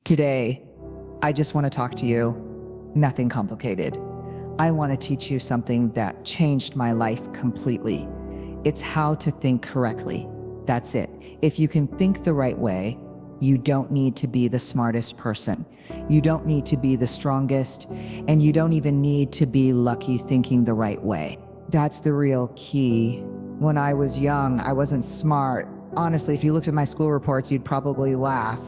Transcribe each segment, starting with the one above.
Today, I just want to talk to you. Nothing complicated. I want to teach you something that changed my life completely. It's how to think correctly. That's it. If you can think the right way, you don't need to be the smartest person. You don't need to be the strongest, and you don't even need to be lucky thinking the right way. That's the real key. When I was young, I wasn't smart. Honestly, if you looked at my school reports, you'd probably laugh.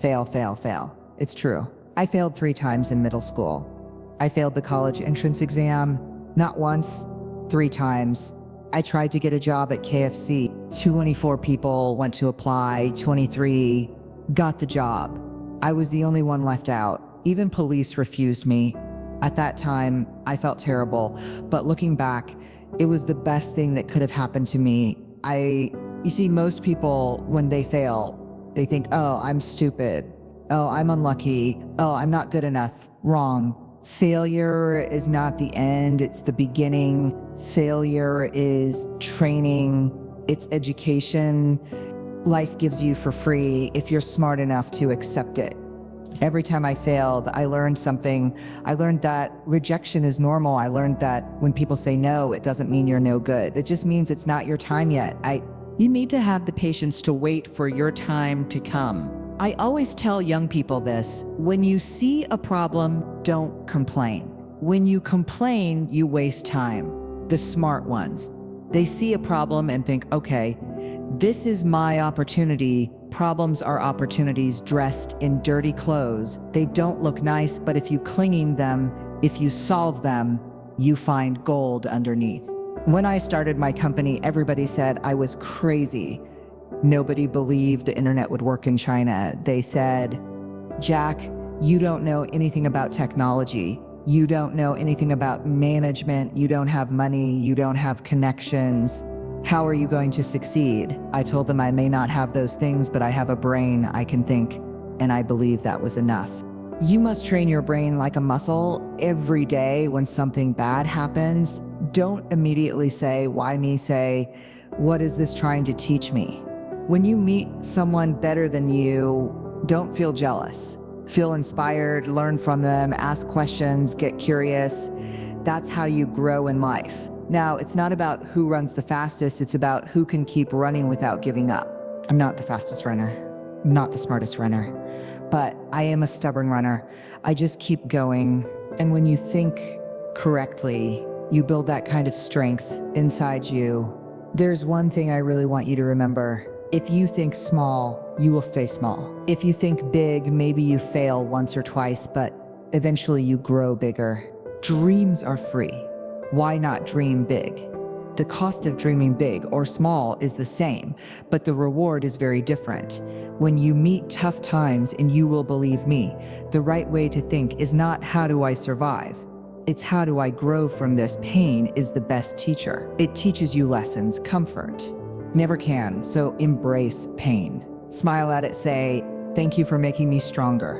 Fail, fail, fail. It's true. I failed 3 times in middle school. I failed the college entrance exam, not once, 3 times. I tried to get a job at KFC. 24 people went to apply, 23 got the job. I was the only one left out. Even police refused me. At that time, I felt terrible, but looking back, it was the best thing that could have happened to me. You see, most people, when they fail, they think, oh, I'm stupid. Oh, I'm unlucky. Oh, I'm not good enough. Wrong. Failure is not the end, it's the beginning. Failure is training, it's education. Life gives you for free if you're smart enough to accept it. Every time I failed, I learned something. I learned that rejection is normal. I learned that when people say no, it doesn't mean you're no good. It just means it's not your time yet. You need to have the patience to wait for your time to come. I always tell young people this: when you see a problem, don't complain. When you complain, you waste time. The smart ones, they see a problem and think, okay, this is my opportunity. Problems are opportunities dressed in dirty clothes. They don't look nice, but if you cling them, if you solve them, you find gold underneath. When I started my company, everybody said I was crazy. Nobody believed the internet would work in China. They said, Jack, you don't know anything about technology. You don't know anything about management. You don't have money. You don't have connections. How are you going to succeed? I told them I may not have those things, but I have a brain, I can think, and I believe that was enough. You must train your brain like a muscle every day. When something bad happens, don't immediately say, why me? Say, what is this trying to teach me? When you meet someone better than you, don't feel jealous. Feel inspired, learn from them, ask questions, get curious. That's how you grow in life. Now, it's not about who runs the fastest, it's about who can keep running without giving up. I'm not the fastest runner, I'm not the smartest runner, but I am a stubborn runner. I just keep going. And when you think correctly, you build that kind of strength inside you. There's one thing I really want you to remember. If you think small, you will stay small. If you think big, maybe you fail once or twice, but eventually you grow bigger. Dreams are free. Why not dream big? The cost of dreaming big or small is the same, but the reward is very different. When you meet tough times, and you will believe me, the right way to think is not how do I survive? It's how do I grow from this? Pain is the best teacher. It teaches you lessons, comfort never can, so embrace pain. Smile at it, say, thank you for making me stronger.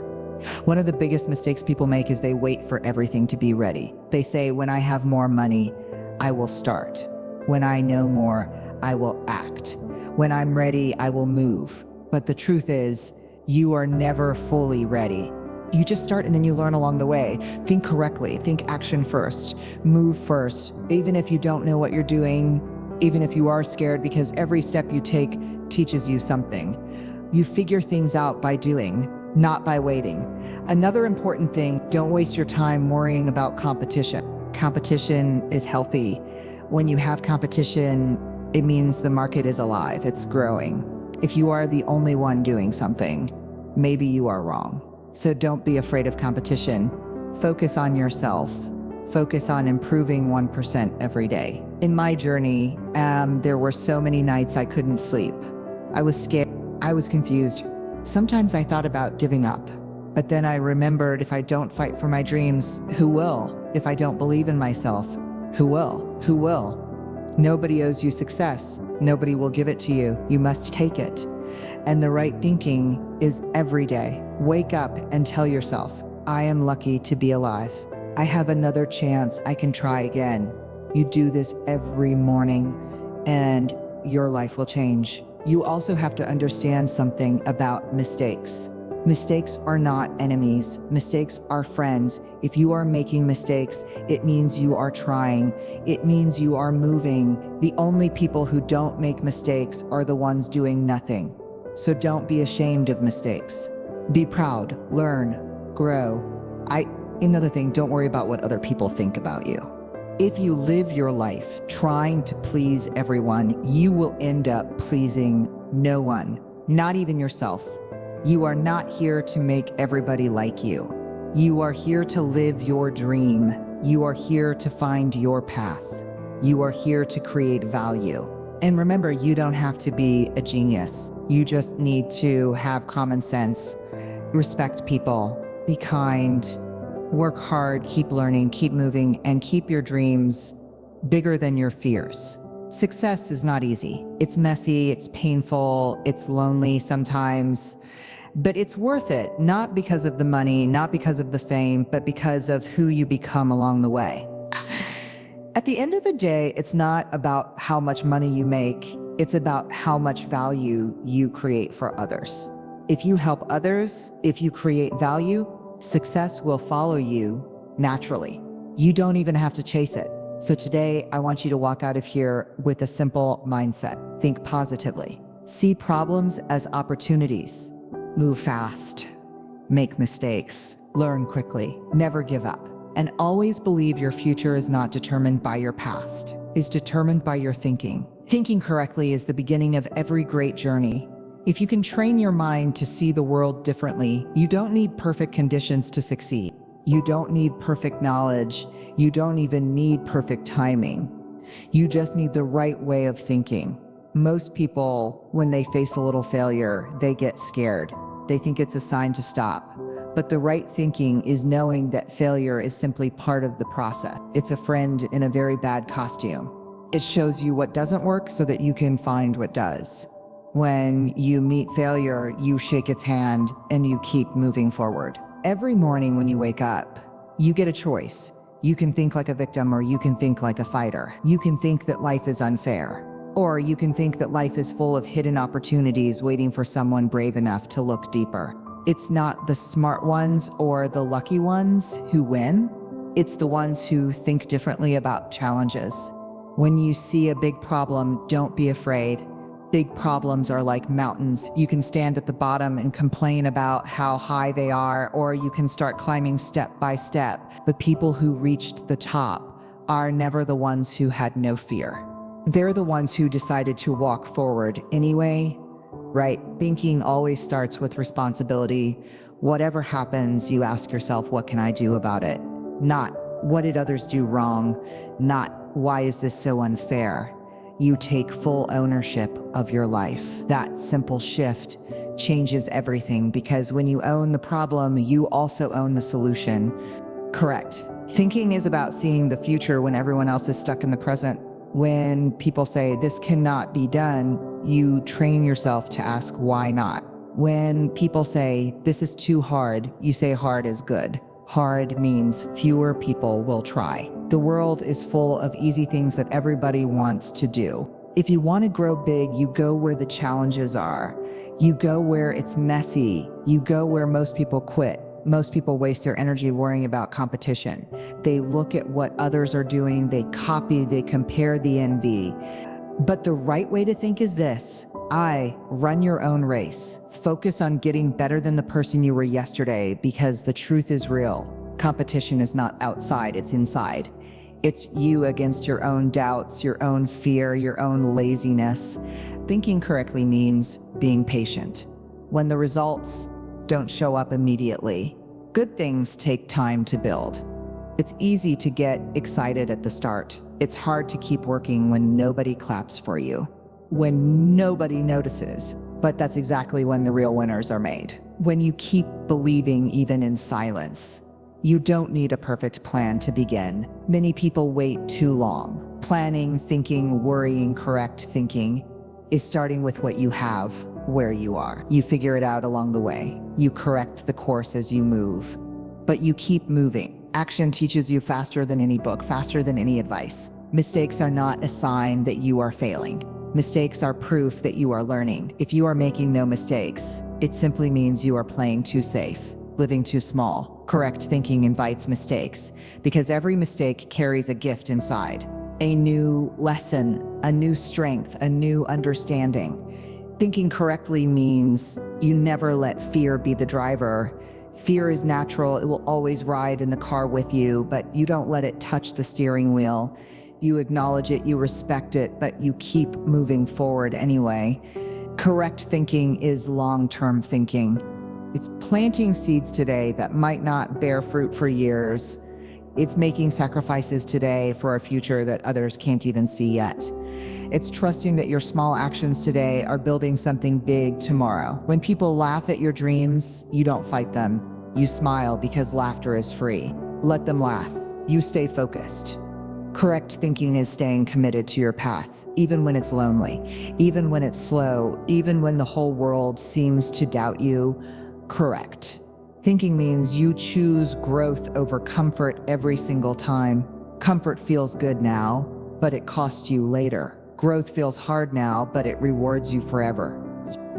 One of the biggest mistakes people make is they wait for everything to be ready. They say, when I have more money, I will start. When I know more, I will act. When I'm ready, I will move. But the truth is, you are never fully ready. You just start and then you learn along the way. Think correctly, think action first, move first. Even if you don't know what you're doing, even if you are scared, because every step you take teaches you something. You figure things out by doing, not by waiting. Another important thing, don't waste your time worrying about competition. Competition is healthy. When you have competition, it means the market is alive, it's growing. If you are the only one doing something, maybe you are wrong. So don't be afraid of competition. Focus on yourself. Focus on improving 1% every day. In my journey, there were so many nights I couldn't sleep. I was scared, I was confused. Sometimes I thought about giving up, but then I remembered, if I don't fight for my dreams, who will? If I don't believe in myself, who will? Who will? Nobody owes you success. Nobody will give it to you. You must take it. And the right thinking is every day. Wake up and tell yourself, I am lucky to be alive. I have another chance. I can try again. You do this every morning and your life will change. You also have to understand something about mistakes. Mistakes are not enemies. Mistakes are friends. If you are making mistakes, it means you are trying. It means you are moving. The only people who don't make mistakes are the ones doing nothing. So don't be ashamed of mistakes. Be proud, learn, grow. Another thing, don't worry about what other people think about you. If you live your life trying to please everyone, you will end up pleasing no one, not even yourself. You are not here to make everybody like you. You are here to live your dream. You are here to find your path. You are here to create value. And remember, you don't have to be a genius. You just need to have common sense, respect people, be kind, work hard, keep learning, keep moving, and keep your dreams bigger than your fears. Success is not easy. It's messy, it's painful, it's lonely sometimes, but it's worth it, not because of the money, not because of the fame, but because of who you become along the way. At the end of the day, it's not about how much money you make, it's about how much value you create for others. If you help others, if you create value, success will follow you naturally. You don't even have to chase it. So today, I want you to walk out of here with a simple mindset. Think positively. See problems as opportunities. Move fast. Make mistakes. Learn quickly. Never give up. And always believe your future is not determined by your past. It's determined by your thinking. Thinking correctly is the beginning of every great journey. If you can train your mind to see the world differently, you don't need perfect conditions to succeed. You don't need perfect knowledge. You don't even need perfect timing. You just need the right way of thinking. Most people, when they face a little failure, they get scared. They think it's a sign to stop. But the right thinking is knowing that failure is simply part of the process. It's a friend in a very bad costume. It shows you what doesn't work so that you can find what does. When you meet failure, you shake its hand and you keep moving forward. Every morning when you wake up, you get a choice. You can think like a victim or you can think like a fighter. You can think that life is unfair. Or you can think that life is full of hidden opportunities waiting for someone brave enough to look deeper. It's not the smart ones or the lucky ones who win. It's the ones who think differently about challenges. When you see a big problem, don't be afraid. Big problems are like mountains. You can stand at the bottom and complain about how high they are, or you can start climbing step by step. The people who reached the top are never the ones who had no fear. They're the ones who decided to walk forward anyway, right? Thinking always starts with responsibility. Whatever happens, you ask yourself, what can I do about it? Not, what did others do wrong? Not, why is this so unfair? You take full ownership of your life. That simple shift changes everything, because when you own the problem, you also own the solution. Correct. Thinking is about seeing the future when everyone else is stuck in the present. When people say this cannot be done, you train yourself to ask why not. When people say this is too hard, you say hard is good. Hard means fewer people will try. The world is full of easy things that everybody wants to do. If you want to grow big, you go where the challenges are. You go where it's messy. You go where most people quit. Most people waste their energy worrying about competition. They look at what others are doing, they copy, they compare, the envy. But the right way to think is this. Run your own race. Focus on getting better than the person you were yesterday, because the truth is real. Competition is not outside, it's inside. It's you against your own doubts, your own fear, your own laziness. Thinking correctly means being patient. When the results don't show up immediately, good things take time to build. It's easy to get excited at the start. It's hard to keep working when nobody claps for you, when nobody notices. But that's exactly when the real winners are made. When you keep believing even in silence. You don't need a perfect plan to begin. Many people wait too long. Planning, thinking, worrying, correct thinking is starting with what you have, where you are. You figure it out along the way. You correct the course as you move, but you keep moving. Action teaches you faster than any book, faster than any advice. Mistakes are not a sign that you are failing. Mistakes are proof that you are learning. If you are making no mistakes, It simply means you are playing too safe, living too small. Correct thinking invites mistakes, because every mistake carries a gift inside. A new lesson, a new strength, a new understanding. Thinking correctly means you never let fear be the driver. Fear is natural, it will always ride in the car with you, but you don't let it touch the steering wheel. You acknowledge it, you respect it, but you keep moving forward anyway. Correct thinking is long-term thinking. It's planting seeds today that might not bear fruit for years. It's making sacrifices today for a future that others can't even see yet. It's trusting that your small actions today are building something big tomorrow. When people laugh at your dreams, you don't fight them. You smile because laughter is free. Let them laugh. You stay focused. Correct thinking is staying committed to your path, even when it's lonely, even when it's slow, even when the whole world seems to doubt you. Correct thinking means you choose growth over comfort every single time. Comfort feels good now, but it costs you later. Growth feels hard now, but it rewards you forever.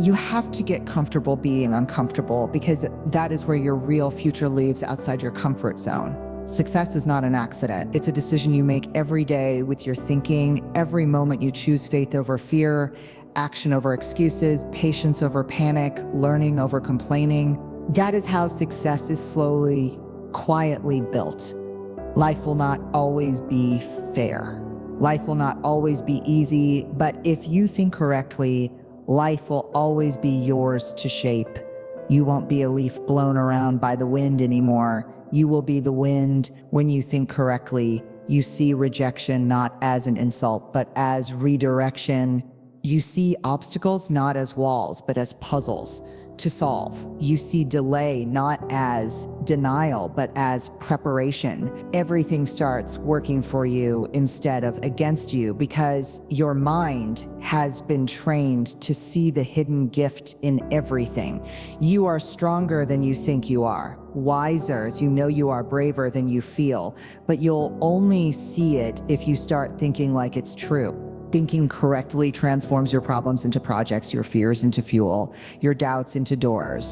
You have to get comfortable being uncomfortable, because that is where your real future lives, outside your comfort zone. Success is not an accident. It's a decision you make every day with your thinking. Every moment you choose faith over fear, action over excuses, patience over panic, learning over complaining. That is how success is slowly, quietly built. Life will not always be fair. Life will not always be easy, but if you think correctly, life will always be yours to shape. You won't be a leaf blown around by the wind anymore. You will be the wind. When you think correctly, you see rejection not as an insult, but as redirection. You see obstacles not as walls, but as puzzles to solve. You see delay not as denial, but as preparation. Everything starts working for you instead of against you, because your mind has been trained to see the hidden gift in everything. You are stronger than you think you are, wiser as you know you are, braver than you feel, but you'll only see it if you start thinking like it's true. Thinking correctly transforms your problems into projects, your fears into fuel, your doubts into doors.